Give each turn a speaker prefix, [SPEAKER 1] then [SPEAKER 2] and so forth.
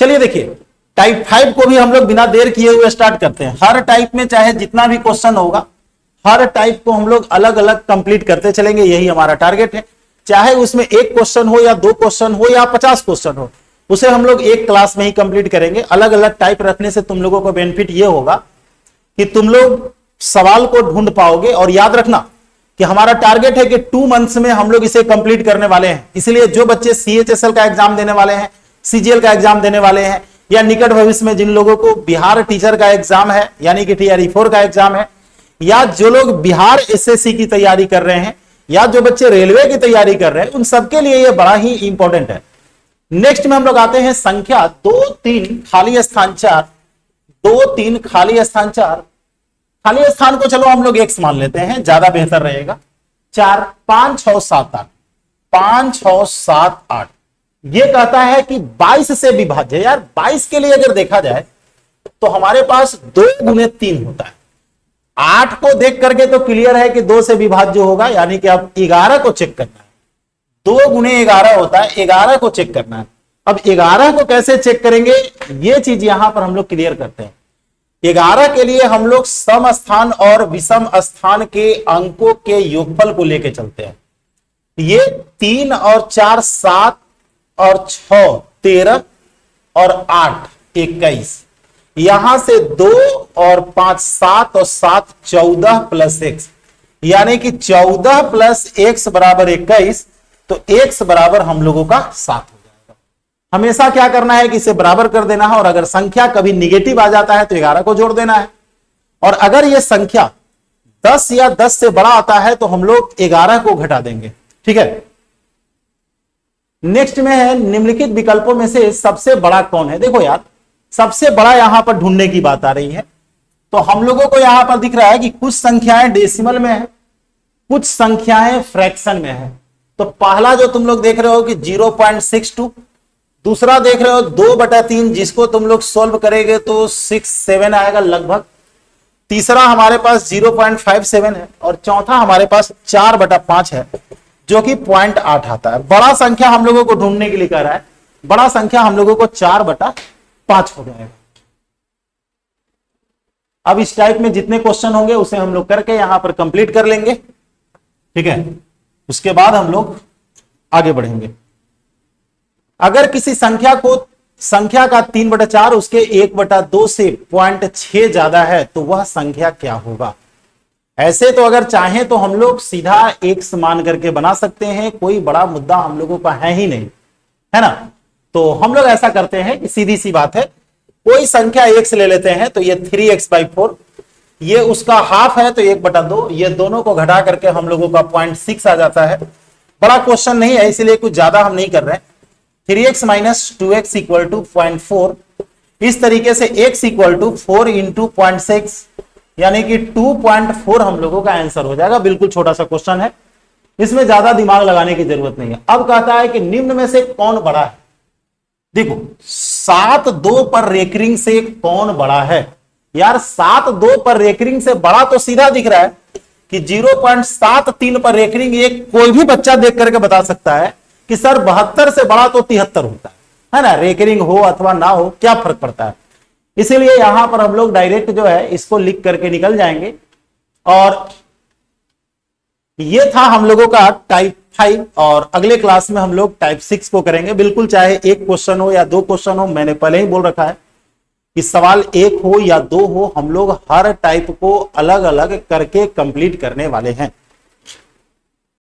[SPEAKER 1] चलिए देखिए, टाइप 5 को भी हम लोग बिना देर किए हुए स्टार्ट करते हैं। हर टाइप में चाहे जितना भी क्वेश्चन होगा, हर टाइप को हम लोग अलग अलग कंप्लीट करते चलेंगे, यही हमारा टारगेट है। चाहे उसमें एक क्वेश्चन हो या 2 क्वेश्चन हो या 50 क्वेश्चन हो, उसे हम लोग एक क्लास में ही कंप्लीट करेंगे। अलग अलग टाइप रखने से तुम लोगों को बेनिफिट ये होगा कि तुम लोग सवाल को ढूंढ पाओगे। और याद रखना कि हमारा टारगेट है कि 2 मंथ्स में हम लोग इसे कंप्लीट करने वाले हैं। इसलिए जो बच्चे CHSL का एग्जाम देने वाले हैं, CGL का एग्जाम देने वाले हैं, या निकट भविष्य में जिन लोगों को बिहार टीचर का एग्जाम है यानी कि TRE 4 का एग्जाम है, या जो लोग बिहार SSC की तैयारी कर रहे हैं, या जो बच्चे रेलवे की तैयारी कर रहे हैं, उन सबके लिए यह बड़ा ही इंपॉर्टेंट है। नेक्स्ट में हम लोग आते हैं संख्या 2 3 खाली स्थान 4, 2 3 खाली स्थान 4। खाली स्थान को चलो हम लोग x मान लेते हैं, ज्यादा बेहतर रहेगा। 4 5 6 7 8, 5 6 7 8। ये कहता है कि 22 से विभाज्य। यार 22 के लिए अगर देखा जाए तो हमारे पास 2 गुने 3 होता है। 8 को देख करके तो क्लियर है कि 2 से विभाज्य होगा, यानी कि अब 11 को चेक करना है। 2 गुने 11 होता है, 11 को चेक करना है। अब 11 को कैसे चेक करेंगे, ये चीज यहां पर हम लोग क्लियर करते हैं। 11 के लिए हम लोग सम स्थान और विषम स्थान के अंकों के योगफल को लेके चलते हैं। ये 3 और 4 7 और 6 13 और 8 21। यहां से 2 और 5 7 और 7 14 प्लस x, यानी कि 14 प्लस x बराबर 21। तो x बराबर हम लोगों का 7 हो जाएगा। हमेशा क्या करना है कि इसे बराबर कर देना है, और अगर संख्या कभी निगेटिव आ जाता है तो 11 को जोड़ देना है। और अगर यह संख्या 10 या 10 से बड़ा आता है तो हम लोग 11 को घटा देंगे। ठीक है। नेक्स्ट में है निम्नलिखित विकल्पों में से सबसे बड़ा कौन है। देखो यार, सबसे बड़ा यहां पर ढूंढने की बात आ रही है। तो हम लोगों को यहां पर दिख रहा है कि कुछ संख्याएं डेसिमल में है, कुछ संख्याएं फ्रैक्शन में है। तो पहला जो तुम लोग देख रहे हो कि 0.62, दूसरा देख रहे हो 2/3, जिसको तुम लोग सोल्व करेंगे तो 67 आएगा लगभग। तीसरा हमारे पास 0.57 है, और चौथा हमारे पास 4/5 है, जो कि 0.8 आता है। बड़ा संख्या हम लोगों को ढूंढने के लिए कह रहा है। बड़ा संख्या हम लोगों को 4/5 हो जाएगा। अब इस टाइप में जितने क्वेश्चन होंगे उसे हम लोग करके यहां पर कंप्लीट कर लेंगे। ठीक है, उसके बाद हम लोग आगे बढ़ेंगे। अगर किसी संख्या का 3/4 उसके 1/2 से 0.6 ज्यादा है तो वह संख्या क्या होगा। ऐसे तो अगर चाहें तो हम लोग सीधा x मान करके बना सकते हैं, कोई बड़ा मुद्दा हम लोगों का है ही नहीं, है ना। तो हम लोग ऐसा करते हैं कि सीधी सी बात है, कोई संख्या x ले लेते हैं। तो ये 3x/4, ये उसका हाफ है तो 1/2, ये दोनों को घटा करके हम लोगों का 0.6 आ जाता है। बड़ा क्वेश्चन नहीं है, इसलिए कुछ ज्यादा हम नहीं कर रहे हैं। 3x - 2x = 0.4। इस तरीके से x = 4 × 0.6, यानी कि 2.4 हम लोगों का आंसर हो जाएगा। बिल्कुल छोटा सा क्वेश्चन है, इसमें ज्यादा दिमाग लगाने की जरूरत नहीं है। अब कहता है कि निम्न में से कौन बड़ा है। देखो 7/2 पर रेकरिंग से कौन बड़ा है। यार 7/2 पर रेकरिंग से बड़ा तो सीधा दिख रहा है कि 0.73 पर रेकरिंग। ये कोई भी बच्चा देख करके बता सकता है कि सर 72 से बड़ा तो 73 होता है ना। रेकरिंग हो अथवा ना हो क्या फर्क पड़ता है। इसीलिए यहां पर हम लोग डायरेक्ट जो है इसको लिख करके निकल जाएंगे। और ये था हम लोगों का टाइप 5, और अगले क्लास में हम लोग टाइप 6 को करेंगे। बिल्कुल चाहे एक क्वेश्चन हो या 2 क्वेश्चन हो, मैंने पहले ही बोल रखा है कि सवाल 1 हो या 2 हो, हम लोग हर टाइप को अलग अलग करके कंप्लीट करने वाले हैं।